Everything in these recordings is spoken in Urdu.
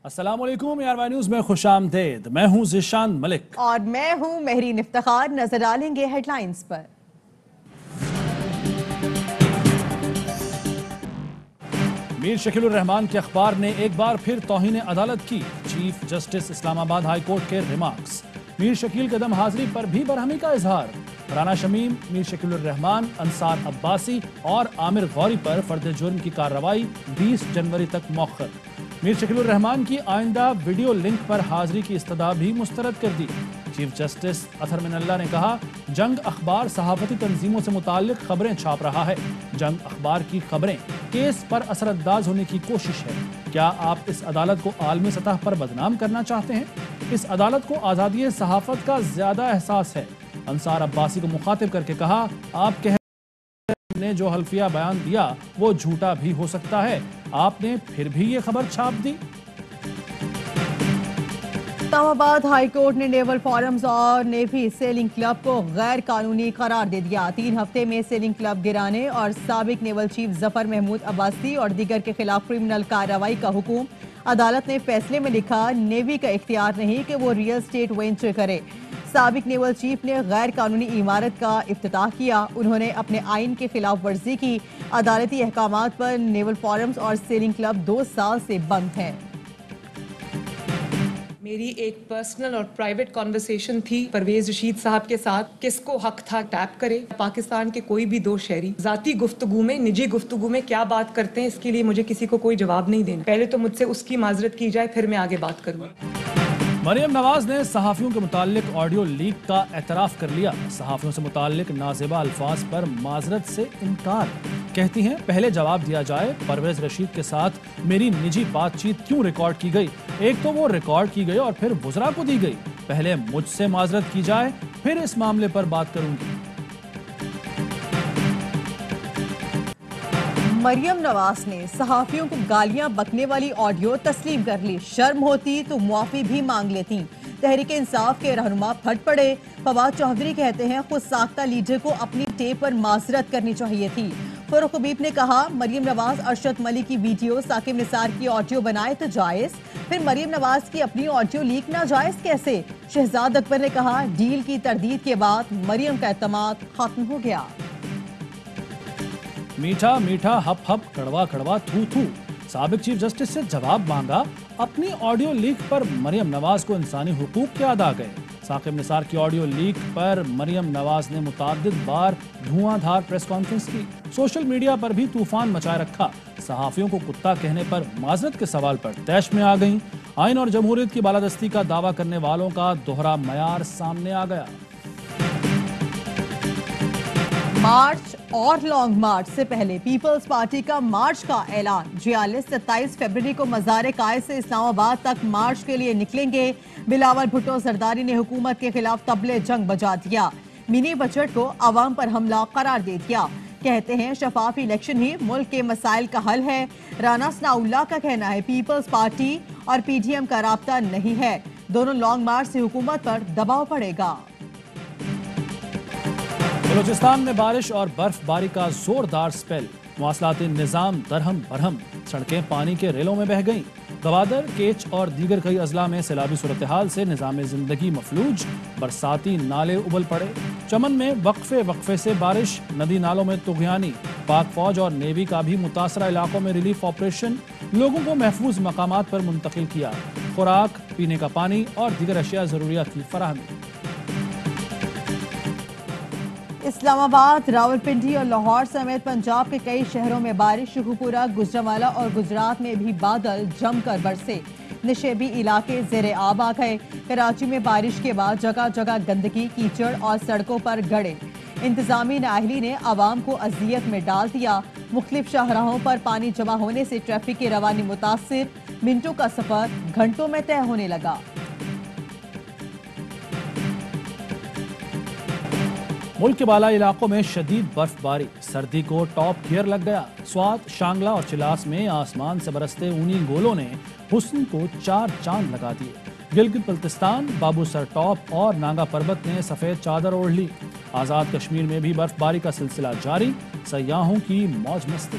السلام علیکم ARY نیوز میں خوش آمدید. میں ہوں ذیشان ملک اور میں ہوں مہرین افتخار. نظر ڈالیں گے ہیڈ لائنز پر. میر شکیل الرحمان کے اخبار نے ایک بار پھر توہین عدالت کی. چیف جسٹس اسلام آباد ہائی کورٹ کے ریمارکس. میر شکیل قدم حاضری پر بھی برہمی کا اظہار. رانا شمیم، میر شکیل الرحمان، انصار عباسی اور عامر غوری پر فرد جرم کی کارروائی 20 جنوری تک مؤخر. میر شکیل الرحمان کی آئندہ ویڈیو لنک پر حاضری کی استدعا بھی مسترد کر دی. چیف جسٹس اطہر من اللہ نے کہا، جنگ اخبار صحافتی تنظیموں سے متعلق خبریں چھاپ رہا ہے. جنگ اخبار کی خبریں کیس پر اثر انداز ہونے کی کوشش ہے. کیا آپ اس عدالت کو عالمی سطح پر بدنام کرنا چاہتے ہیں؟ اس عدالت کو آزادی صحافت کا زیادہ احساس ہے. انصار عباسی کو مخاطب کر کے کہا، آپ نے جو حلفیہ بیان دیا وہ جھوٹا بھی ہو سکتا ہے. آپ نے پھر بھی یہ خبر چھاپ دی. اسلام آباد ہائی کورٹ نے نیول فورمز اور نیوی سیلنگ کلب کو غیر قانونی قرار دے دیا. 3 ہفتے میں سیلنگ کلب گرانے اور سابق نیول چیف ظفر محمود عباسی اور دیگر کے خلاف کرمنل کارروائی کا حکم. عدالت نے فیصلے میں لکھا، نیوی کا اختیار نہیں کہ وہ ریئل اسٹیٹ وینچر کرے. سابق نیول چیف نے غیر قانونی عمارت کا افتتاح کیا. انہوں نے اپنے آئین کی خلاف ورزی کی. عدالتی احکامات پر نیول فورمز اور سیلنگ کلب 2 سال سے بند ہیں. میری ایک پرسنل اور پرائیویٹ کانورسیشن تھی پرویز رشید صاحب کے ساتھ. کس کو حق تھا ٹیپ کرے؟ پاکستان کے کوئی بھی 2 شہری ذاتی گفتگو میں، نجی گفتگو میں کیا بات کرتے ہیں، اس کے لیے مجھے کسی کو کوئی جواب نہیں دینا. پہلے تو مجھ سے اس کی معذرت کی جائے، پھر میں آگے بات کروں. مریم نواز نے صحافیوں کے متعلق آڈیو لیک کا اعتراف کر لیا. صحافیوں سے متعلق نازیبا الفاظ پر معذرت سے انکار. کہتی ہیں، پہلے جواب دیا جائے پرویز رشید کے ساتھ میری نجی بات چیت کیوں ریکارڈ کی گئی. ایک تو وہ ریکارڈ کی گئی اور پھر وزراء کو دی گئی. پہلے مجھ سے معذرت کی جائے، پھر اس معاملے پر بات کروں گی. مریم نواز نے صحافیوں کو گالیاں بکنے والی آڈیو تسلیم کر لی. شرم ہوتی تو معافی بھی مانگ لیتی. تحریک انصاف کے رہنما پھٹ پڑے. فواد چوہدری کہتے ہیں، خود ساختہ لیڈر کو اپنی ٹیپ پر معذرت کرنی چاہیے تھی. فاروق حبیب نے کہا، مریم نواز ارشد ملک کی ویڈیو، ثاقب نثار کی آڈیو بنائے تو جائز، پھر مریم نواز کی اپنی آڈیو لیک ناجائز کیسے؟ شہزاد اکبر نے کہا، ڈیل کی تردید کے بعد مریم کا اعتماد ختم ہو گیا. میٹھا میٹھا ہپ ہپ، کڑوا کڑوا تھو تھو. سابق چیف جسٹس سے جواب مانگا. اپنی آڈیو لیک پر مریم نواز کو انسانی حقوق کیا ادا گئے. ثاقب نثار کی آڈیو لیک پر مریم نواز نے متعدد بار دھواں دھار پریس کانفرنس کی. سوشل میڈیا پر بھی طوفان مچائے رکھا. صحافیوں کو کتا کہنے پر معذرت کے سوال پر طیش میں آ گئیں. آئین اور جمہوریت کی بالادستی کا دعویٰ کرنے والوں کا دوہرا معیار سامنے آ گیا. مارچ اور لانگ مارچ سے پہلے پیپلز پارٹی کا مارچ کا اعلان. 27 فروری کو مزار قائد سے اسلام آباد تک مارچ کے لیے نکلیں گے. بلاول بھٹو زرداری نے حکومت کے خلاف طبلِ جنگ بجا دیا. منی بجٹ کو عوام پر حملہ قرار دے دیا. کہتے ہیں، شفاف الیکشن ہی ملک کے مسائل کا حل ہے. رانا ثناء اللہ کا کہنا ہے، پیپلز پارٹی اور PDM کا رابطہ نہیں ہے. دونوں لانگ مارچ سے حکومت پر دباؤ پڑے گا. بلوچستان میں بارش اور برف باری کا زوردار سپیل. مواصلاتی نظام درہم برہم. سڑکیں پانی کے ریلوں میں بہہ گئیں. گوادر، کیچ اور دیگر کئی اضلاع میں سیلابی صورتحال سے نظام زندگی مفلوج. برساتی نالے ابل پڑے. چمن میں وقفے سے بارش. ندی نالوں میں طغیانی. پاک فوج اور نیوی کا بھی متاثرہ علاقوں میں ریلیف آپریشن. لوگوں کو محفوظ مقامات پر منتقل کیا. خوراک، پینے کا پانی اور دیگر اشیاء ضروریات کی فراہمی. اسلام آباد، راولپنڈی اور لاہور سمیت پنجاب کے کئی شہروں میں بارش. شکوپورہ، گجرانوالہ اور گجرات میں بھی بادل جم کر برسے. نشیبی علاقے زیر آب آ گئے. کراچی میں بارش کے بعد جگہ جگہ گندگی، کیچڑ اور سڑکوں پر گڑھے. انتظامی نااہلی نے عوام کو اذیت میں ڈال دیا. مختلف شاہراہوں پر پانی جمع ہونے سے ٹریفک کی روانی متاثر. منٹوں کا سفر گھنٹوں میں طے ہونے لگا. ملک کے بالا علاقوں میں شدید برف باری. سردی کو ٹاپ گیئر لگ گیا. سوات، شانگلہ اور چلاس میں آسمان سے برستے اونی گولوں نے حسن کو 4 چاند لگا دیے. گلگت بلتستان، بابو سر ٹاپ اور ناگا پربت نے سفید چادر اوڑھ لی. آزاد کشمیر میں بھی برف باری کا سلسلہ جاری. سیاحوں کی موج مستی.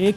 1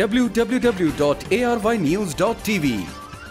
www.arYnews.tv।